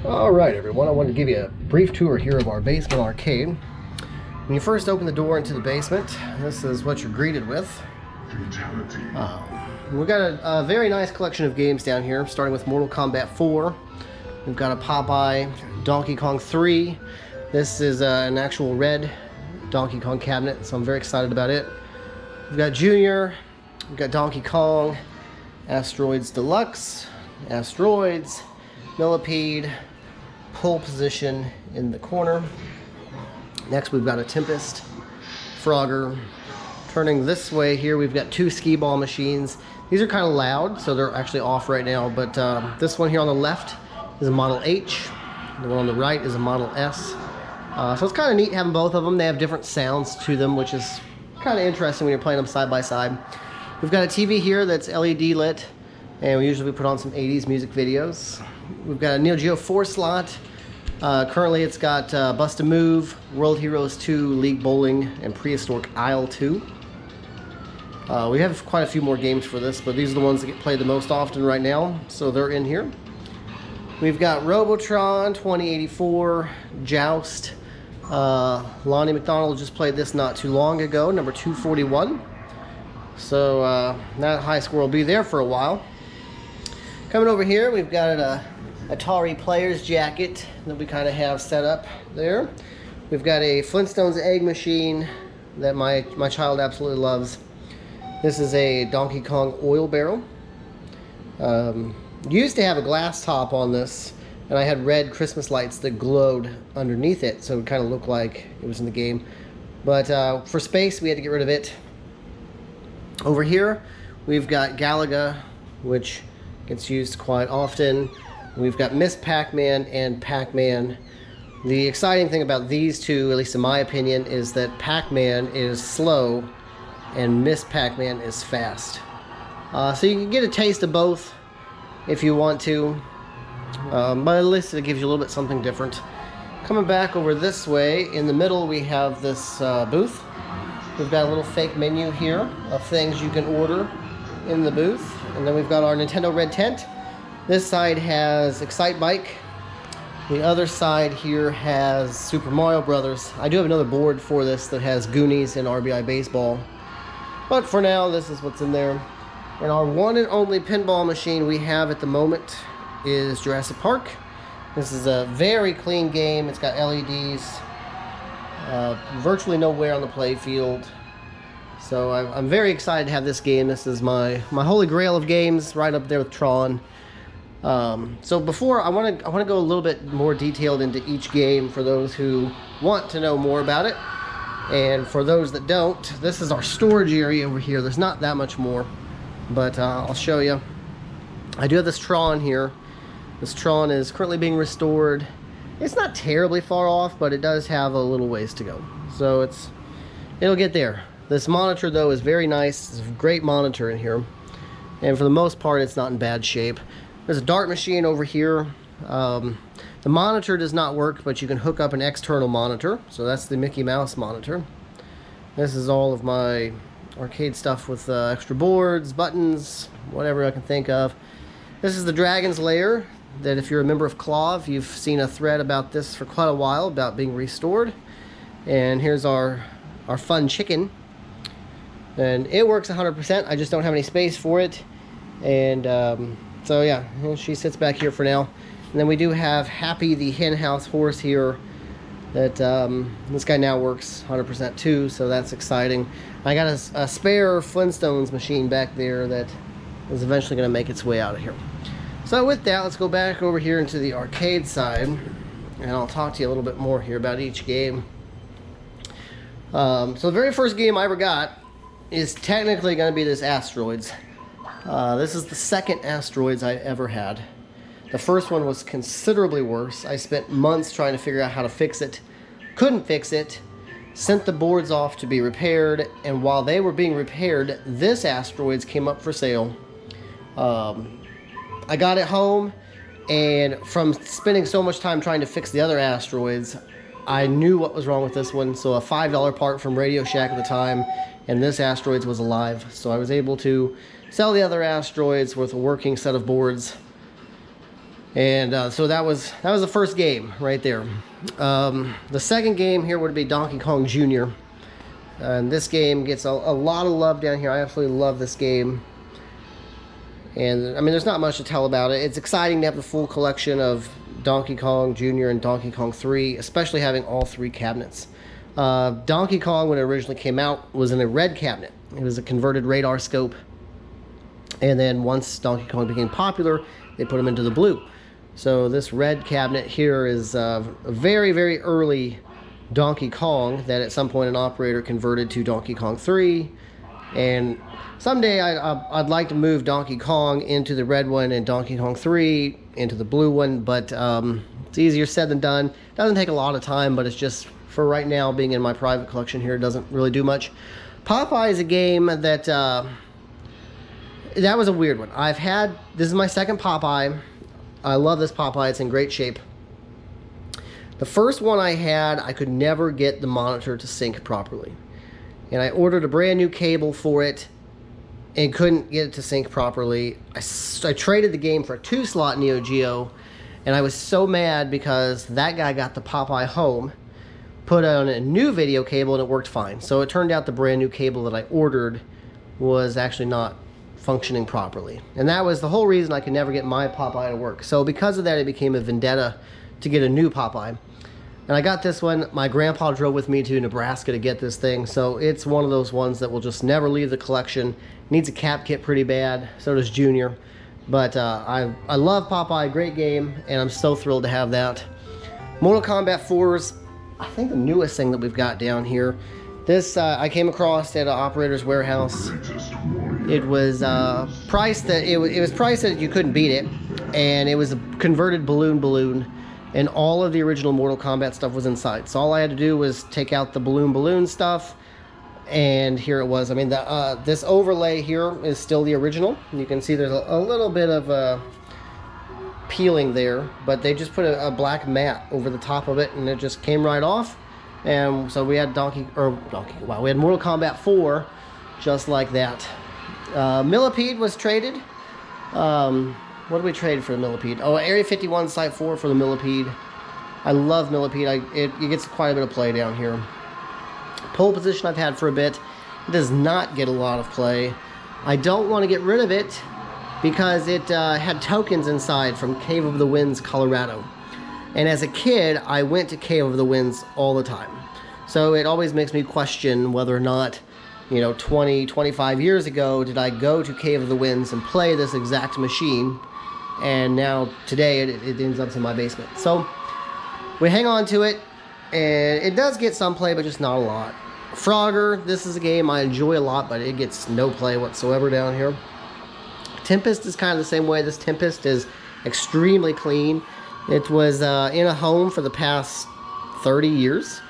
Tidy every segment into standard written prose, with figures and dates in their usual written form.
Alright everyone, I wanted to give you a brief tour here of our basement arcade. When you first open the door into the basement, this is what you're greeted with. We've got a very nice collection of games down here, starting with Mortal Kombat 4. We've got a Popeye, Donkey Kong 3. This is an actual red Donkey Kong cabinet, so I'm very excited about it. We've got Junior, we've got Donkey Kong, Asteroids Deluxe, Asteroids, Millipede, Pole Position in the corner. Next we've got a Tempest, Frogger. Turning this way here, we've got two skee ball machines. These are kind of loud, so they're actually off right now, but this one here on the left is a Model H. The one on the right is a Model S. So it's kind of neat having both of them. They have different sounds to them, which is kind of interesting when you're playing them side by side. We've got a TV here that's LED lit, and we usually put on some 80s music videos. We've got a Neo Geo 4 slot. Currently it's got Bust a Move, World Heroes 2, League Bowling, and Prehistoric Isle 2. We have quite a few more games for this, but these are the ones that get played the most often right now, so they're in here. We've got Robotron, 2084, Joust. Lonnie McDonald just played this not too long ago, number 241. So that high score will be there for a while. Coming over here, we've got a Atari Player's Jacket that we kind of have set up there. We've got a Flintstones egg machine that my child absolutely loves. This is a Donkey Kong oil barrel. Used to have a glass top on this, and I had red Christmas lights that glowed underneath it, so it would kind of look like it was in the game. But for space, we had to get rid of it. Over here, we've got Galaga, which gets used quite often. We've got Miss Pac-Man and Pac-Man. The exciting thing about these two, at least in my opinion, is that Pac-Man is slow and Miss Pac-Man is fast. So you can get a taste of both if you want to, but at least it gives you a little bit something different. Coming back over this way, in the middle we have this booth. We've got a little fake menu here of things you can order in the booth. And then we've got our Nintendo Red Tent. This side has Excite Bike. The other side here has Super Mario Brothers. I do have another board for this that has Goonies and RBI Baseball. But for now, this is what's in there. And our one and only pinball machine we have at the moment is Jurassic Park. This is a very clean game. It's got LEDs. Virtually no wear on the play field. So I'm very excited to have this game. This is my holy grail of games, right up there with Tron. So before, I want to go a little bit more detailed into each game for those who want to know more about it. And for those that don't, this is our storage area over here. There's not that much more, but I'll show you. I do have this Tron here. This Tron is currently being restored. It's not terribly far off, but it does have a little ways to go. So it'll get there. This monitor, though, is very nice. It's a great monitor in here. And for the most part, it's not in bad shape. There's a dart machine over here. The monitor does not work, but you can hook up an external monitor. So that's the Mickey Mouse monitor. This is all of my arcade stuff with extra boards, buttons, whatever I can think of. This is the Dragon's Lair, that if you're a member of CLOV, you've seen a thread about this for quite a while, about being restored. And here's our fun chicken. And it works 100%. I just don't have any space for it. And so yeah, she sits back here for now. And then we do have Happy the hen house horse here that this guy now works 100% too, so that's exciting. I got a spare Flintstones machine back there that is eventually going to make its way out of here. So with that, let's go back over here into the arcade side, and I'll talk to you a little bit more here about each game. So the very first game I ever got is technically going to be this Asteroids. This is the second Asteroids I ever had. The first one was considerably worse. I spent months trying to figure out how to fix it. Couldn't fix it. Sent the boards off to be repaired, and while they were being repaired, this Asteroids came up for sale. I got it home, and from spending so much time trying to fix the other Asteroids, I knew what was wrong with this one. So a $5 part from Radio Shack at the time, and this Asteroids was alive. So I was able to sell the other Asteroids with a working set of boards And so that was the first game right there. The second game here would be Donkey Kong Jr. And this game gets a lot of love down here. I absolutely love this game. And I mean, there's not much to tell about it. It's exciting to have the full collection of Donkey Kong Jr. and Donkey Kong 3, especially having all 3 cabinets. Donkey Kong, when it originally came out, was in a red cabinet. It was a converted radar scope. And then once Donkey Kong became popular, they put him into the blue. So this red cabinet here is a very, very early Donkey Kong that at some point an operator converted to Donkey Kong 3. And someday I'd like to move Donkey Kong into the red one and Donkey Kong 3 into the blue one, but it's easier said than done. Doesn't take a lot of time, but it's just, for right now, being in my private collection here, it doesn't really do much. Popeye is a game that that was a weird one. This is my second Popeye. I love this Popeye. It's in great shape. The first one I had, I could never get the monitor to sync properly. And I ordered a brand new cable for it and couldn't get it to sync properly. I traded the game for a 2-slot Neo Geo, and I was so mad because that guy got the Popeye home, put on a new video cable, and it worked fine. So it turned out the brand new cable that I ordered was actually not functioning properly. And that was the whole reason I could never get my Popeye to work. So because of that, it became a vendetta to get a new Popeye. And I got this one. My grandpa drove with me to Nebraska to get this thing, so it's one of those ones that will just never leave the collection. Needs a cap kit pretty bad, so does Junior. But I love Popeye, great game, and I'm so thrilled to have that. Mortal Kombat 4's, I think, the newest thing that we've got down here. This I came across at an operator's warehouse. It was priced that it was priced that you couldn't beat it, and it was a converted balloon, and all of the original Mortal Kombat stuff was inside. So all I had to do was take out the balloon stuff, and here it was. I mean, this overlay here is still the original. You can see there's a little bit of peeling there, but they just put a black mat over the top of it, and it just came right off. And so we had we had Mortal Kombat 4 just like that. Millipede was traded. What did we trade for the Millipede? Oh, Area 51 Site 4 for the Millipede. I love Millipede. It gets quite a bit of play down here. Pole Position I've had for a bit. It does not get a lot of play. I don't want to get rid of it because it had tokens inside from Cave of the Winds, Colorado. And as a kid, I went to Cave of the Winds all the time. So it always makes me question whether or not, 20, 25 years ago, did I go to Cave of the Winds and play this exact machine? And now, today, it ends up in my basement. So we hang on to it, and it does get some play, but just not a lot. Frogger, this is a game I enjoy a lot, but it gets no play whatsoever down here. Tempest is kind of the same way. This Tempest is extremely clean. It was in a home for the past 30 years.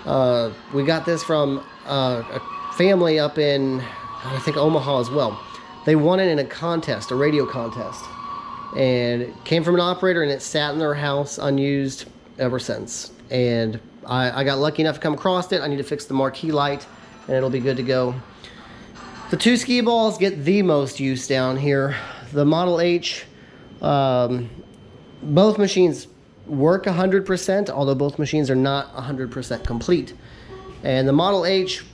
We got this from a family up in, I think, Omaha as well. They won it in a contest, a radio contest. And it came from an operator, and it sat in their house unused ever since. And I got lucky enough to come across it. I need to fix the marquee light, and it'll be good to go. The 2 skee balls get the most use down here. The Model H, both machines work 100%, although both machines are not 100% complete. And the Model H,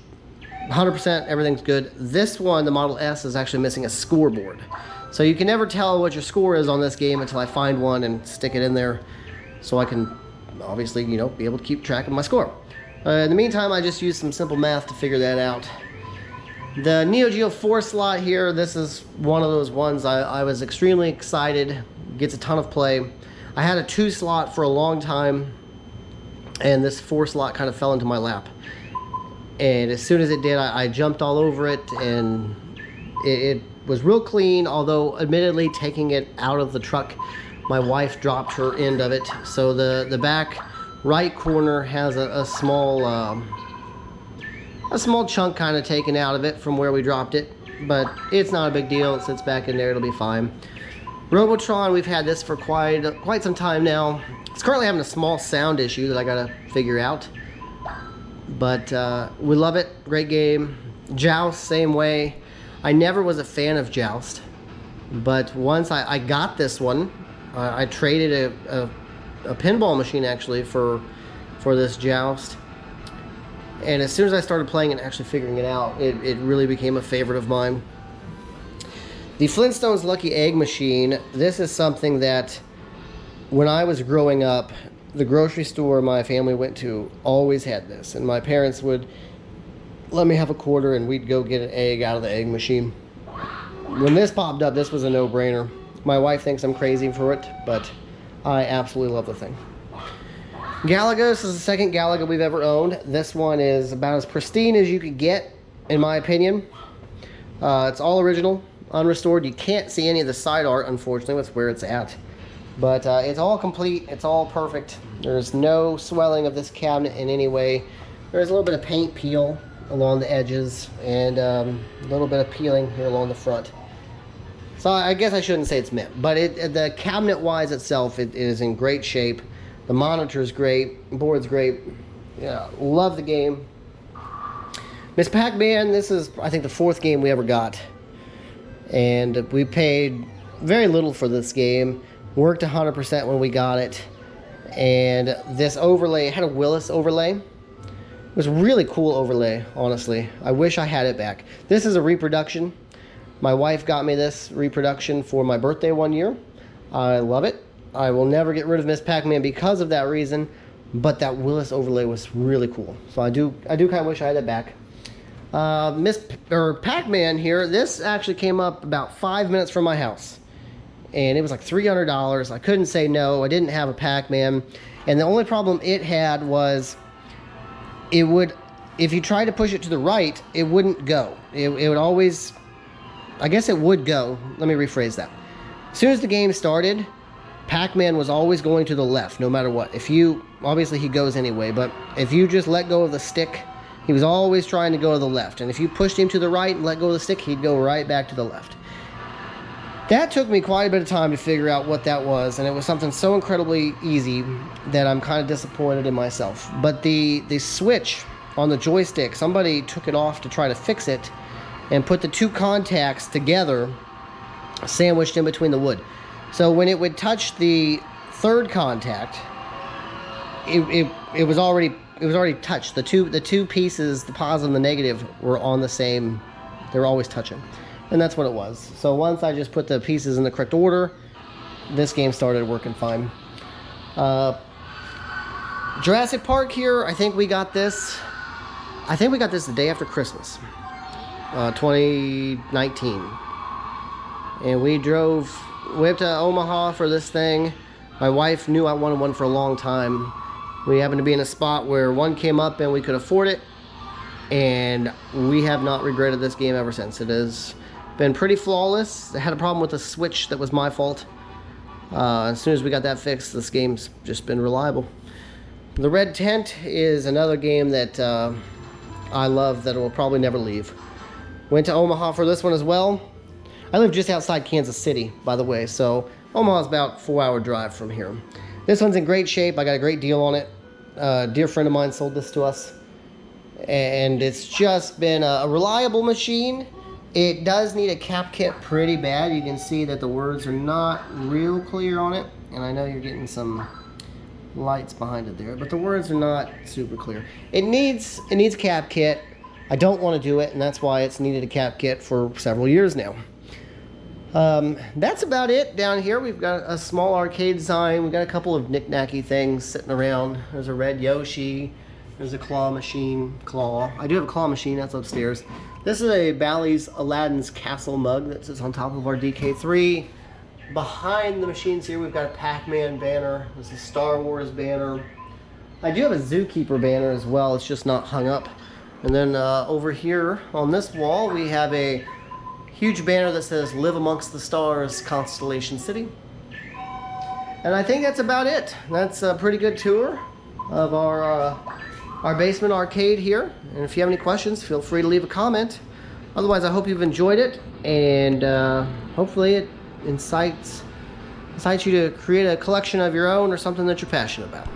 100%, everything's good. This one, the Model S, is actually missing a scoreboard. So you can never tell what your score is on this game until I find one and stick it in there so I can obviously, be able to keep track of my score. In the meantime, I just used some simple math to figure that out. The Neo Geo 4 slot here, this is one of those ones I was extremely excited. Gets a ton of play. I had a 2 slot for a long time, and this 4 slot kind of fell into my lap. And as soon as it did, I jumped all over it, and it was real clean, although admittedly taking it out of the truck, my wife dropped her end of it. So the back right corner has a small chunk kind of taken out of it from where we dropped it, but it's not a big deal. It sits back in there, it'll be fine. Robotron, we've had this for quite some time now. It's currently having a small sound issue that I gotta figure out, but we love it. Great game. Joust, same way. I never was a fan of Joust, but once I got this one, I traded a pinball machine actually for this Joust. And as soon as I started playing and actually figuring it out, it really became a favorite of mine. The Flintstones Lucky Egg Machine, this is something that when I was growing up, the grocery store my family went to always had this. And my parents would let me have a quarter and we'd go get an egg out of the egg machine. When this popped up, this was a no-brainer. My wife thinks I'm crazy for it, but I absolutely love the thing. Galaga, this is the second Galaga we've ever owned. This one is about as pristine as you could get, in my opinion. It's all original, unrestored. You can't see any of the side art, unfortunately. That's where it's at. But it's all complete. It's all perfect. There's no swelling of this cabinet in any way. There's a little bit of paint peel along the edges and a little bit of peeling here along the front. So I guess I shouldn't say it's mint, but the cabinet-wise itself, it is in great shape. The monitor's great, the board's great. Yeah, love the game. Miss Pac-Man, this is, I think, the fourth game we ever got. And we paid very little for this game. Worked 100% when we got it. And this overlay, it had a Willis overlay. It was a really cool overlay, honestly. I wish I had it back. This is a reproduction. My wife got me this reproduction for my birthday one year. I love it. I will never get rid of Miss Pac-Man because of that reason, but that Willis overlay was really cool. So I do kind of wish I had it back. Pac-Man here, this actually came up about 5 minutes from my house. And it was like $300. I couldn't say no. I didn't have a Pac-Man. And the only problem it had was it would, if you tried to push it to the right, it wouldn't go. It would always, I guess it would go. Let me rephrase that. As soon as the game started, Pac-Man was always going to the left, no matter what. If you, obviously he goes anyway, but if you just let go of the stick, he was always trying to go to the left. And if you pushed him to the right and let go of the stick, he'd go right back to the left. That took me quite a bit of time to figure out what that was, and it was something so incredibly easy that I'm kind of disappointed in myself. But the switch on the joystick, somebody took it off to try to fix it and put the two contacts together, sandwiched in between the wood. So when it would touch the third contact, it was already touched. The two pieces, the positive and the negative, were on the same. They were always touching, and that's what it was. So once I just put the pieces in the correct order, this game started working fine. Jurassic Park here. I think we got this the day after Christmas, 2019, and we went to Omaha for this thing. My wife knew I wanted one for a long time. We happened to be in a spot where one came up and we could afford it, and we have not regretted this game ever since. It has been pretty flawless. I had a problem with the switch that was my fault. As soon as we got that fixed, this game's just been reliable. The Red Tent is another game that I love that will probably never leave. Went to Omaha for this one as well. I live just outside Kansas City, by the way, so Omaha's about a 4-hour drive from here. This one's in great shape. I got a great deal on it. A dear friend of mine sold this to us, and it's just been a reliable machine. It does need a cap kit pretty bad. You can see that the words are not real clear on it, and I know you're getting some lights behind it there, but the words are not super clear. It needs a cap kit. I don't want to do it, and that's why it's needed a cap kit for several years now. That's about it down here. We've got a small arcade sign. We've got a couple of knick-knacky things sitting around. There's a red Yoshi. There's a claw machine. I do have a claw machine. That's upstairs. This is a Bally's Aladdin's Castle mug that sits on top of our DK3. Behind the machines here, we've got a Pac-Man banner. There's a Star Wars banner. I do have a Zookeeper banner as well. It's just not hung up. And then over here on this wall, we have a huge banner that says "Live Amongst the Stars, Constellation City." And I think that's about it. That's a pretty good tour of our basement arcade here. And if you have any questions, feel free to leave a comment. Otherwise, I hope you've enjoyed it, and hopefully it incites you to create a collection of your own or something that you're passionate about.